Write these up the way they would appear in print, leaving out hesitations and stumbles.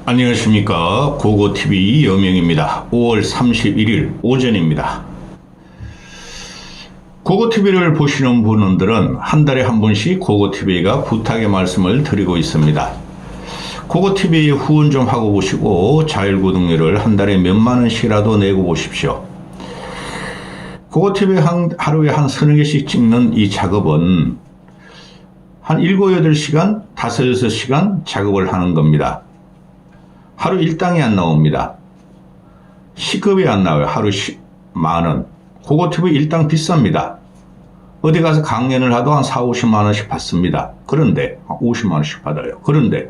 안녕하십니까. 고고TV 여명입니다. 5월 31일 오전입니다. 고고TV를 보시는 분들은 한 달에 한 번씩 고고TV가 부탁의 말씀을 드리고 있습니다. 고고TV에 후원 좀 하고 보시고 자율구독료를 한 달에 몇만 원씩이라도 내고 보십시오. 고고TV 하루에 한 서너 개씩 찍는 이 작업은 한 7, 8시간, 5, 6시간 작업을 하는 겁니다. 하루 일당이 안 나옵니다. C급이 안 나와요. 하루 10만원. 고고TV 일당 비쌉니다. 어디 가서 강연을 하도 한 4, 50만원씩 받습니다. 그런데 50만원씩 받아요. 그런데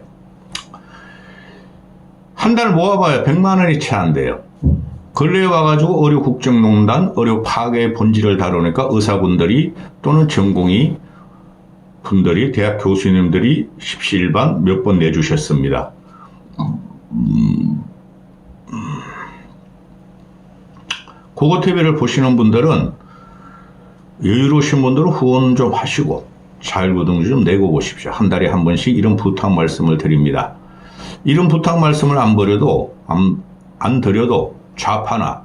한 달 모아봐야 100만원이 채 안 돼요. 근래에 와가지고 의료 국정농단, 의료 파괴의 본질을 다루니까 의사분들이 또는 전공의 분들이, 대학 교수님들이 십시일반 몇 번 내주셨습니다. 고고TV를 보시는 분들은 여유로우신 분들은 후원 좀 하시고 자율구독료 좀 내고 보십시오. 한 달에 한 번씩 이런 부탁 말씀을 드립니다. 이런 부탁 말씀을 안 드려도 좌파나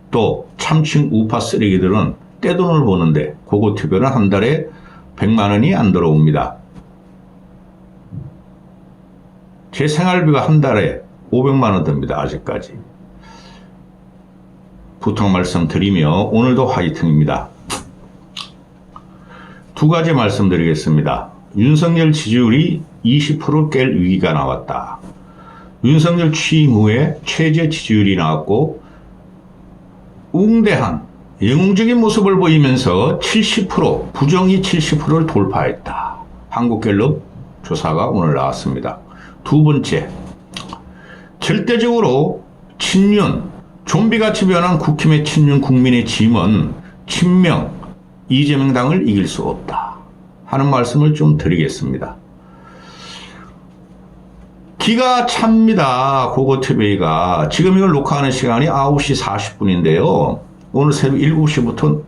또 참칭 우파 쓰레기들은 떼돈을 버는데 고고TV는 한 달에 100만 원이 안 들어옵니다. 제 생활비가 한 달에 500만 원 듭니다. 아직까지. 부탁 말씀 드리며 오늘도 화이팅입니다. 두 가지 말씀드리겠습니다. 윤석열 지지율이 20%를 깰 위기가 나왔다. 윤석열 취임 후에 최저 지지율이 나왔고 웅대한 영웅적인 모습을 보이면서 70%, 부정이 70%를 돌파했다. 한국갤럽 조사가 오늘 나왔습니다. 두 번째, 절대적으로 친윤, 좀비같이 변한 국힘의 친윤 국민의 짐은 친명, 이재명 당을 이길 수 없다 하는 말씀을 좀 드리겠습니다. 기가 찹니다. 고고TV가. 지금 이걸 녹화하는 시간이 9시 40분인데요. 오늘 새벽 7시부터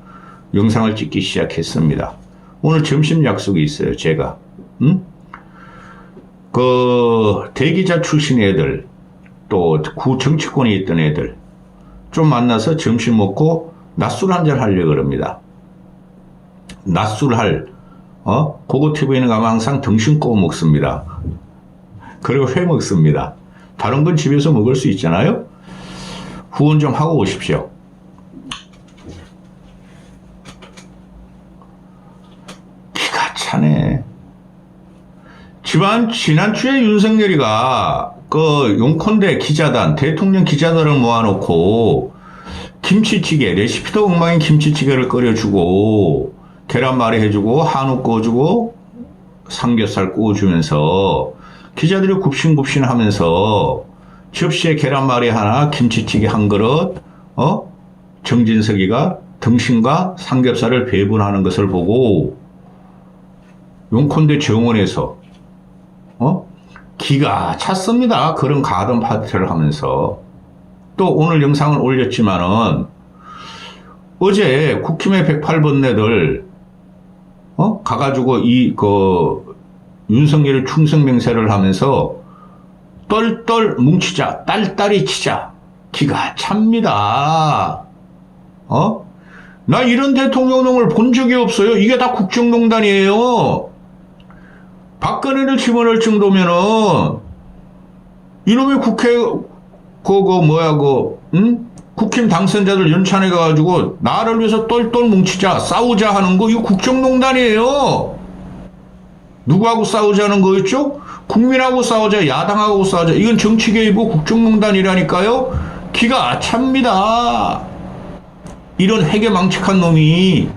영상을 찍기 시작했습니다. 오늘 점심 약속이 있어요. 제가. 대기자 출신 애들, 또 구 정치권에 있던 애들 좀 만나서 점심 먹고 낮술 한잔 하려고 그럽니다. 낮술 고고TV는 가면 항상 등심 구워 먹습니다. 그리고 회 먹습니다. 다른 건 집에서 먹을 수 있잖아요. 후원 좀 하고 오십시오. 기가 차네. 지난주에 윤석열이가 용컨대 기자단, 대통령 기자단을 모아놓고 김치찌개, 레시피도 엉망인 김치찌개를 끓여주고 계란말이 해주고 한우 구워주고 삼겹살 구워주면서 기자들이 굽신굽신 하면서 접시에 계란말이 하나, 김치찌개 한 그릇, 정진석이가 등심과 삼겹살을 배분하는 것을 보고 용컨대 정원에서 기가 찼습니다. 그런 가든 파티를 하면서. 또 오늘 영상을 올렸지만은 어제 국힘의 108번네들 가가지고 윤석열의 충성맹세를 하면서 똘똘 뭉치자, 딸딸이 치자. 기가 찹니다. 나 이런 대통령을 본 적이 없어요. 이게 다 국정농단이에요. 박근혜를 집어넣을 정도면은 이놈의 국힘 당선자들 연찬해 가지고 나를 위해서 똘똘 뭉치자, 싸우자 하는 거 이거 국정농단이에요. 누구하고 싸우자는 거였죠? 국민하고 싸우자, 야당하고 싸우자. 이건 정치 개입이고 국정농단이라니까요. 기가 찹니다. 이런 해괴망측한 놈이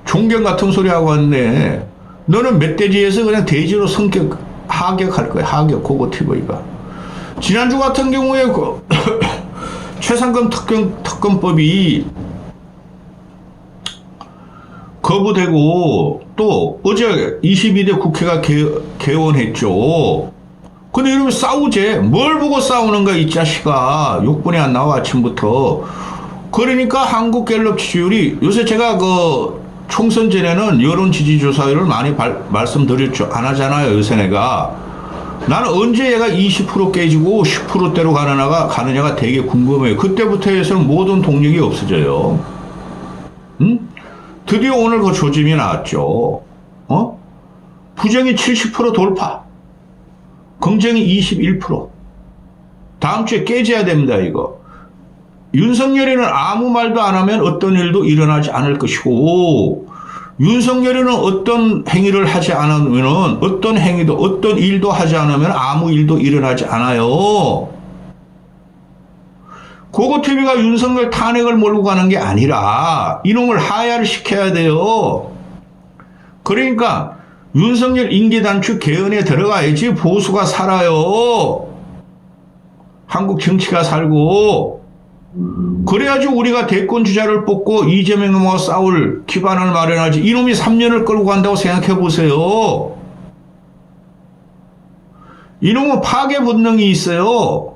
존경 같은 소리 하고 왔네. 너는 멧돼지에서 그냥 돼지로 성격 하격할 거야. 하격. 고고TV가. 지난주 같은 경우에 최상금 특검법이 거부되고 또 어제 22대 국회가 개원했죠. 근데 이러면 싸우재. 뭘 보고 싸우는가 이 자식아. 욕분이 안 나와 아침부터. 그러니까 한국갤럽 지지율이 요새 제가 총선 전에는 여론 지지조사율을 많이 말씀드렸죠. 안 하잖아요, 요새 내가. 나는 언제 얘가 20% 깨지고 10%대로 가느냐가 되게 궁금해요. 그때부터 해서는 모든 동력이 없어져요. 응? 드디어 오늘 그 조짐이 나왔죠. 부정이 70% 돌파. 긍정이 21%. 다음 주에 깨져야 됩니다, 이거. 윤석열이는 아무 말도 안 하면 어떤 일도 일어나지 않을 것이고, 윤석열이는 어떤 행위를 하지 않으면, 어떤 행위도, 어떤 일도 하지 않으면 아무 일도 일어나지 않아요. 고고TV가 윤석열 탄핵을 몰고 가는 게 아니라, 이놈을 하야를 시켜야 돼요. 그러니까, 윤석열 임기 단축 개헌에 들어가야지 보수가 살아요. 한국 정치가 살고. 그래야지 우리가 대권 주자를 뽑고 이재명과 싸울 기반을 마련하지. 이놈이 3년을 끌고 간다고 생각해 보세요. 이놈은 파괴 본능이 있어요.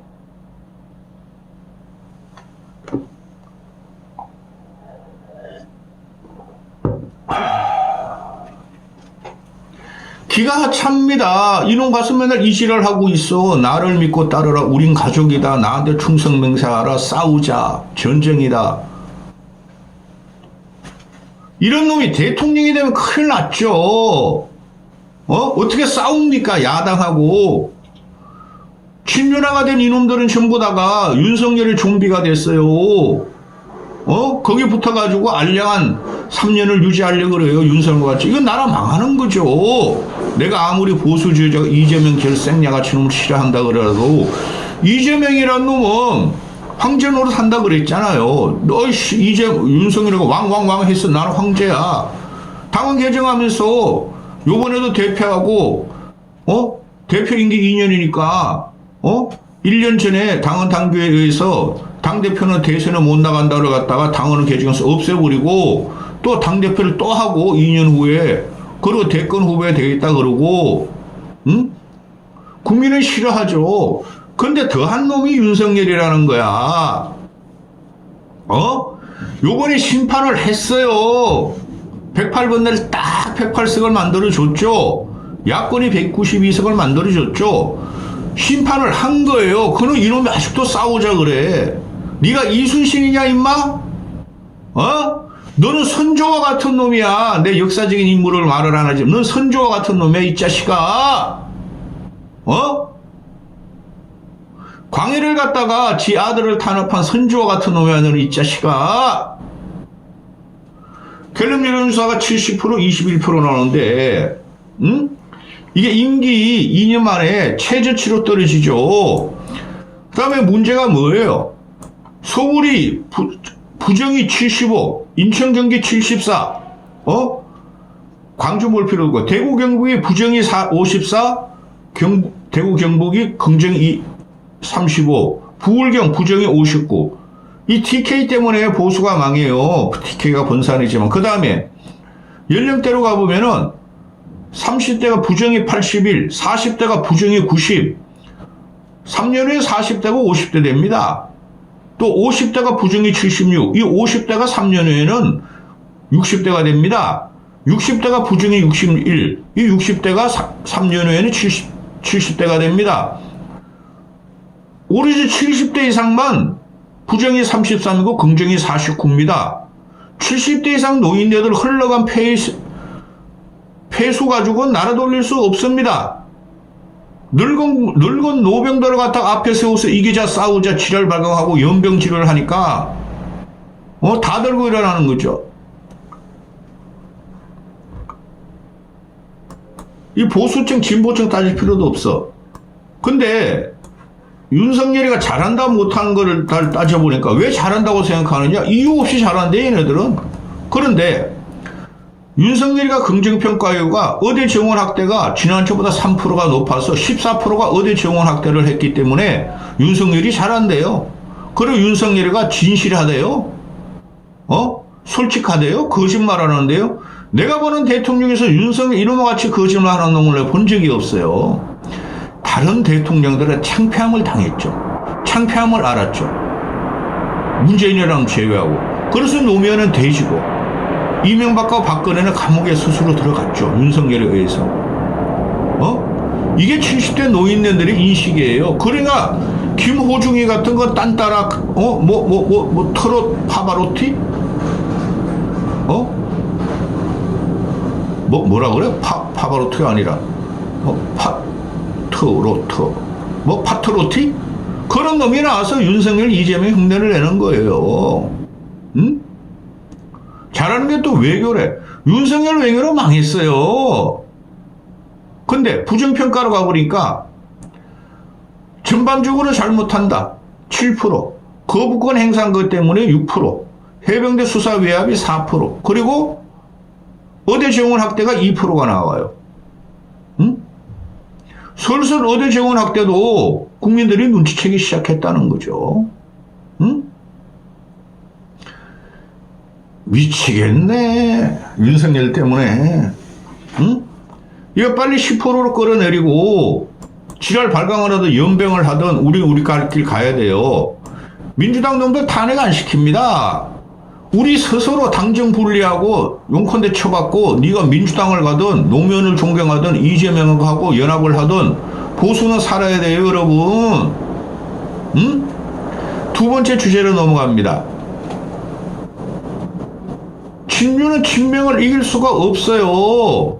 기가 찹니다. 이놈 가서 맨날 이 지랄하고 있어. 나를 믿고 따르라. 우린 가족이다. 나한테 충성맹세하라. 싸우자. 전쟁이다. 이런 놈이 대통령이 되면 큰일 났죠. 어떻게 싸웁니까? 야당하고. 친윤화가 된 이놈들은 전부 다가 윤석열의 좀비가 됐어요. 거기 붙어가지고 알량한 3년을 유지하려고 그래요. 윤석열 같이. 이건 나라 망하는 거죠. 내가 아무리 보수주의자가 이재명 결생야같이 놈을 싫어한다 그래도 이재명이란 놈은 황제 노릇 한다 그랬잖아요. 너이씨 윤석열이가 왕왕왕 했어. 나는 황제야. 당원 개정하면서 요번에도 대표하고 대표 임기 2년이니까 1년 전에 당원 당규에 의해서 당대표는 대선에 못 나간다고 갔다가 당원을 개정해서 없애버리고 또 당대표를 또 하고 2년 후에 그리고 대권 후보에 되겠다 그러고 국민은 싫어하죠. 근데 더한 놈이 윤석열이라는 거야. 요번에 심판을 했어요. 108번대를 딱 108석을 만들어줬죠. 야권이 192석을 만들어줬죠. 심판을 한 거예요. 그럼 이놈이 아직도 싸우자 그래. 네가 이순신이냐 임마? 너는 선조와 같은 놈이야. 내 역사적인 인물을 말을 안 하지. 넌 선조와 같은 놈이야 이 자식아. 광해를 갖다가 지 아들을 탄압한 선조와 같은 놈이야 너는 이 자식아. 갤럽 여론조사가 70% 21% 나오는데 이게 임기 2년 만에 최저치로 떨어지죠. 그 다음에 문제가 뭐예요? 서울이 부정이 75, 인천 경기 74, 광주 볼 필요 없고, 대구 경북이 부정이 54, 대구 경북이 긍정이 35, 부울경 부정이 59. 이 TK 때문에 보수가 망해요. TK가 번산이지만. 그 다음에 연령대로 가보면은 30대가 부정이 81, 40대가 부정이 90, 3년 후에 40대가 50대 됩니다. 또 50대가 부정이 76, 이 50대가 3년 후에는 60대가 됩니다. 60대가 부정이 61, 이 60대가 3년 후에는 70대가 됩니다. 오로지 70대 이상만 부정이 33이고 긍정이 49입니다. 70대 이상 노인네들 흘러간 폐수 가지고는 나라 돌릴 수 없습니다. 늙은 노병들을 갖다가 앞에 세워서 이기자 싸우자 지랄 발광하고 연병 지랄을 하니까 다 들고 일어나는 거죠. 이 보수층 진보층 따질 필요도 없어. 근데 윤석열이가 잘한다 못한 거를 따져보니까 왜 잘한다고 생각하느냐? 이유 없이 잘한대 얘네들은. 그런데 윤석열이가 긍정평가율과 의대 정원 확대가 지난주보다 3%가 높아서 14%가 의대 정원 확대를 했기 때문에 윤석열이 잘한대요. 그리고 윤석열이가 진실하대요. 솔직하대요. 거짓말하는데요. 내가 보는 대통령에서 윤석열 이놈과 같이 거짓말하는 놈을 본 적이 없어요. 다른 대통령들은 창피함을 당했죠. 창피함을 알았죠. 문재인이랑 제외하고. 그래서 노무현은 돼지고 이명박과 박근혜는 감옥에 스스로 들어갔죠. 윤석열에 의해서. 이게 70대 노인네들의 인식이에요. 그러니까 김호중이 같은 거 딴따라 트롯 파바로티? 뭐라 그래? 파바로티가 아니라 파트로티? 그런 놈이 나와서 윤석열, 이재명 흉내를 내는 거예요. 응? 잘하는 게 또 외교래. 윤석열 외교로 망했어요. 근데 부정평가로 가보니까 전반적으로 잘못한다. 7%. 거부권 행사한 것 때문에 6%. 해병대 수사 외압이 4%. 그리고 어대 재원 확대가 2%가 나와요. 응? 슬슬 어대 재원 확대도 국민들이 눈치채기 시작했다는 거죠. 응? 미치겠네. 윤석열 때문에. 응? 이거 빨리 10%로 끌어내리고 지랄 발광을 하든 연병을 하든 우리 갈 길 가야 돼요. 민주당 놈들 탄핵 안 시킵니다. 우리 스스로 당정 분리하고 용컨대 쳐갖고 네가 민주당을 가든 노무현을 존경하든 이재명하고 연합을 하든 보수는 살아야 돼요, 여러분. 응? 두 번째 주제로 넘어갑니다. 친윤은 친명을 이길 수가 없어요.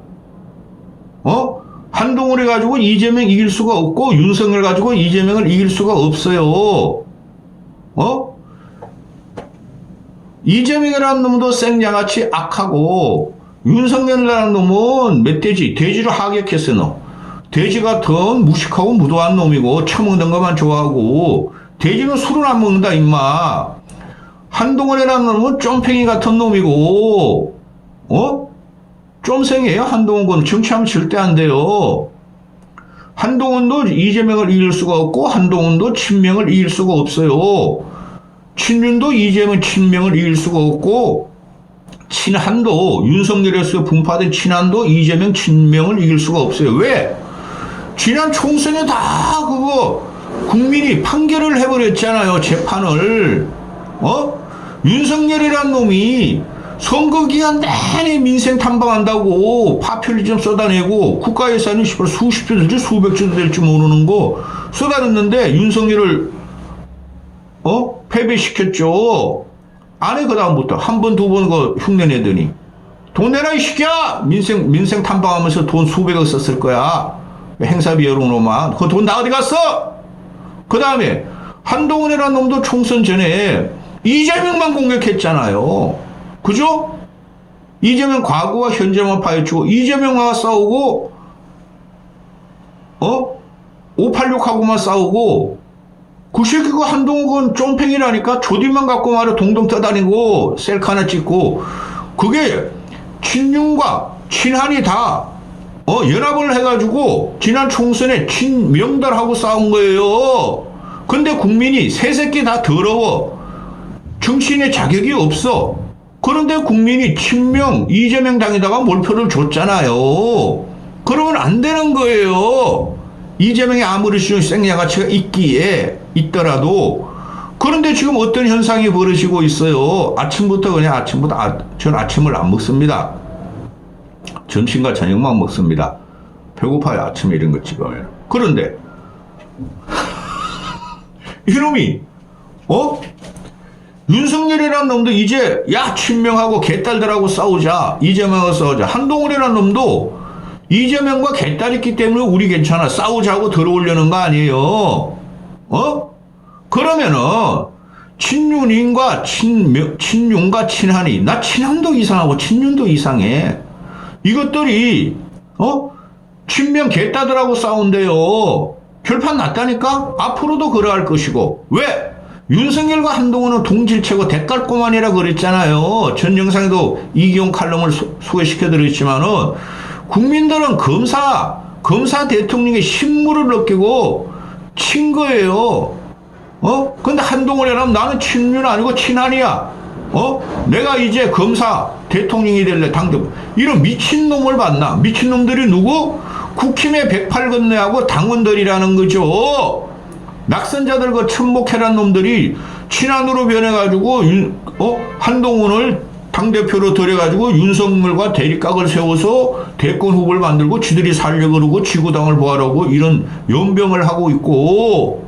한동훈을 가지고 이재명 이길 수가 없고 윤석열 가지고 이재명을 이길 수가 없어요. 이재명이라는 놈도 생양아치 악하고 윤석열이라는 놈은 멧돼지, 돼지를 하객했어 너. 돼지 같은 무식하고 무도한 놈이고 처먹는 것만 좋아하고 돼지는 술은 안 먹는다 임마. 한동훈이라는 놈은 쫌팽이 같은 놈이고 쫌생이에요. 한동훈은 정치하면 절대 안 돼요. 한동훈도 이재명을 이길 수가 없고 한동훈도 친명을 이길 수가 없어요. 친윤도 이재명 친명을 이길 수가 없고 친한도 윤석열에서 분파된 친한도 이재명 친명을 이길 수가 없어요. 왜? 지난 총선에 다 그거 국민이 판결을 해버렸잖아요. 재판을. 윤석열이란 놈이 선거기간 내내 민생 탐방한다고 파퓰리즘 쏟아내고 국가 예산이 수십 조 될지 수백 조 될지 모르는 거 쏟아냈는데 윤석열을 패배시켰죠. 안 해. 그 다음부터 한 번 두 번 그 흉내내더니 돈 내라 이 새끼야. 민생 탐방하면서 돈 수백억 썼을 거야. 행사비 여러 놈만. 그 돈 다 어디 갔어? 그 다음에 한동훈이라는 놈도 총선 전에 이재명만 공격했잖아요. 그죠? 이재명 과거와 현재만 파헤치고 이재명과 싸우고 586하고만 싸우고 그 새끼가 한동훈은 쫌팽이라니까 조디만 갖고 말해 동동 떠다니고 셀카 하나 찍고 그게 친윤과 친한이 다 연합을 해가지고 지난 총선에 친명들하고 싸운 거예요. 근데 국민이 새 새끼 다 더러워. 정치인의 자격이 없어. 그런데 국민이 친명 이재명 당에다가 몰표를 줬잖아요. 그러면 안 되는 거예요. 이재명이 아무리 생야가치가 있더라도. 그런데 지금 어떤 현상이 벌어지고 있어요. 아침부터 전 아침을 안 먹습니다. 점심과 저녁만 먹습니다. 배고파요. 아침에 이런 거 찍으면. 그런데 이놈이 윤석열이라는 놈도 이제 야 친명하고 개딸들하고 싸우자. 이재명하고 싸우자. 한동훈이라는 놈도 이재명과 개딸 있기 때문에 우리 괜찮아. 싸우자고 들어오려는 거 아니에요. 그러면은 친윤인과 친윤과 친한이 나 친한도 이상하고 친윤도 이상해. 이것들이 친명 개딸들하고 싸운대요. 결판 났다니까? 앞으로도 그러할 것이고. 왜? 윤석열과 한동훈은 동질체고 대깔꼬만이라 그랬잖아요. 전 영상에도 이기용 칼럼을 소개시켜드렸지만은 국민들은 검사 대통령의 신물을 느끼고 친 거예요. 근데 한동훈이라면 나는 친윤 아니고 친한이야. 내가 이제 검사 대통령이 될래 당대표. 이런 미친놈을 봤나? 미친놈들이 누구? 국힘의 108건네하고 당원들이라는 거죠. 낙선자들 그 천목해란 놈들이 친한으로 변해가지고 한동훈을 당대표로 들여가지고 윤석열과 대립각을 세워서 대권 후보를 만들고 지들이 살려고 그러고 지구당을 보하라고 이런 연병을 하고 있고,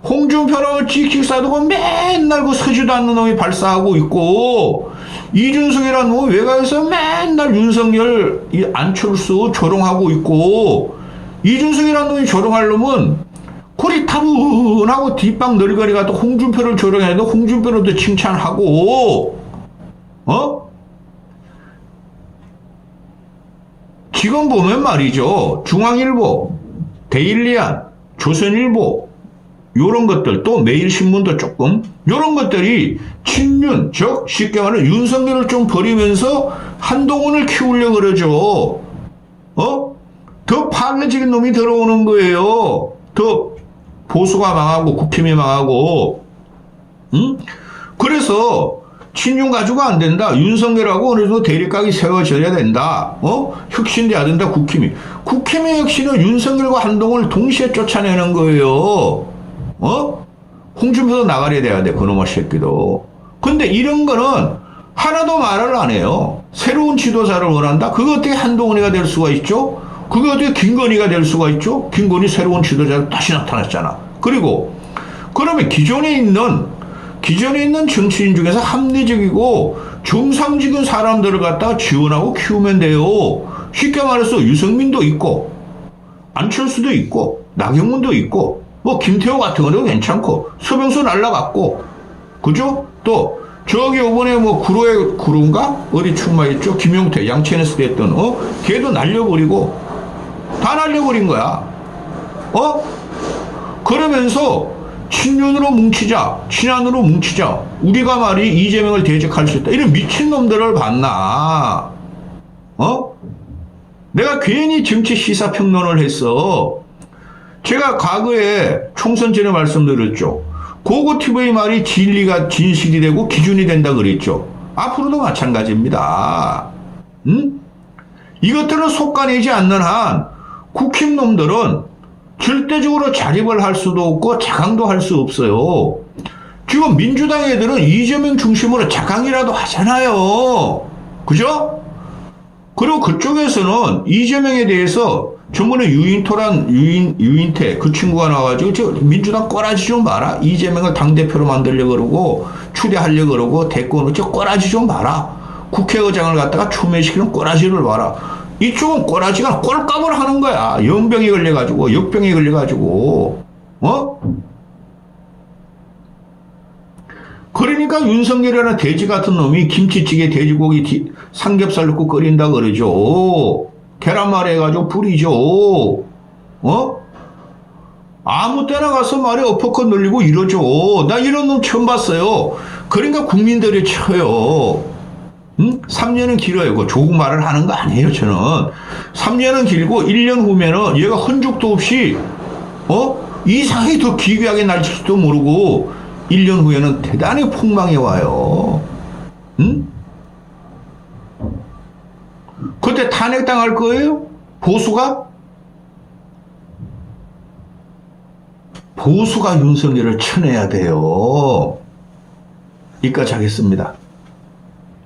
홍준표는 찍찍 싸두고 맨날 그 서지도 않는 놈이 발사하고 있고, 이준석이라는 놈은 외곽에서 맨날 윤석열, 안철수 조롱하고 있고, 이준석이라는 놈이 조롱할 놈은 고리타분하고 뒷방 널거리 가도 홍준표를 조롱해도 홍준표를 또 칭찬하고, 지금 보면 말이죠. 중앙일보, 데일리안, 조선일보, 요런 것들, 또 매일신문도 조금, 요런 것들이 친윤, 즉, 쉽게 말하면 윤석열을 좀 버리면서 한동훈을 키우려고 그러죠. 더 파괴적인 놈이 들어오는 거예요. 더 보수가 망하고, 국힘이 망하고, 그래서, 친윤 가지고 안 된다. 윤석열하고 어느 정도 대립각이 세워져야 된다. 혁신돼야 된다, 국힘이. 국힘의 혁신은 윤석열과 한동훈을 동시에 쫓아내는 거예요. 홍준표도 나가려 돼야 돼, 그놈의 새끼도. 근데 이런 거는 하나도 말을 안 해요. 새로운 지도자를 원한다? 그거 어떻게 한동훈이가 될 수가 있죠? 그거 어떻게 김건희가 될 수가 있죠? 김건희 새로운 지도자가 다시 나타났잖아. 그리고, 그러면 기존에 있는 정치인 중에서 합리적이고 정상적인 사람들을 갖다가 지원하고 키우면 돼요. 쉽게 말해서 유승민도 있고, 안철수도 있고, 나경원도 있고, 뭐 김태호 같은 거도 괜찮고, 서병수 날라갔고, 그죠? 또 저기 이번에 뭐 구로인가 어디 출마했죠? 김용태 양천에서 됐던 걔도 날려버리고 다 날려버린 거야. 그러면서 친윤으로 뭉치자, 친한으로 뭉치자, 우리가 말이 이재명을 대적할 수 있다, 이런 미친놈들을 봤나? 내가 괜히 정치 시사평론을 했어. 제가 과거에 총선 전에 말씀드렸죠. 고고TV 말이 진리가 진실이 되고 기준이 된다 그랬죠. 앞으로도 마찬가지입니다. 이것들을 속아내지 않는 한 국힘놈들은 절대적으로 자립을 할 수도 없고 자강도 할 수 없어요. 지금 민주당 애들은 이재명 중심으로 자강이라도 하잖아요. 그죠? 그리고 그쪽에서는 이재명에 대해서 저번에 유인태 그 친구가 나와가지고 저 민주당 꼬라지 좀 봐라. 이재명을 당대표로 만들려고 그러고 추대하려고 그러고 대권으로 저 꼬라지 좀 봐라. 국회의장을 갖다가 추매시키는 꼬라지를 봐라. 이쪽은 꼬라지가 꼴값을 하는 거야. 연병이 걸려가지고 역병이 걸려가지고 그러니까 윤석열이라는 돼지 같은 놈이 김치찌개 돼지고기 삼겹살 넣고 끓인다 그러죠. 계란말이 해가지고 부리죠. 아무 때나 가서 말에 어퍼컷 늘리고 이러죠. 나 이런 놈 처음 봤어요. 그러니까 국민들이 쳐요. 3년은 길어요. 그 조국 말을 하는 거 아니에요, 저는. 3년은 길고 1년 후면은 얘가 흔적도 없이 이상하게 더 기괴하게 날지도 모르고 1년 후에는 대단히 폭망이 와요. 그때 탄핵당할 거예요? 보수가 윤석열을 쳐내야 돼요. 여기까지 하겠습니다.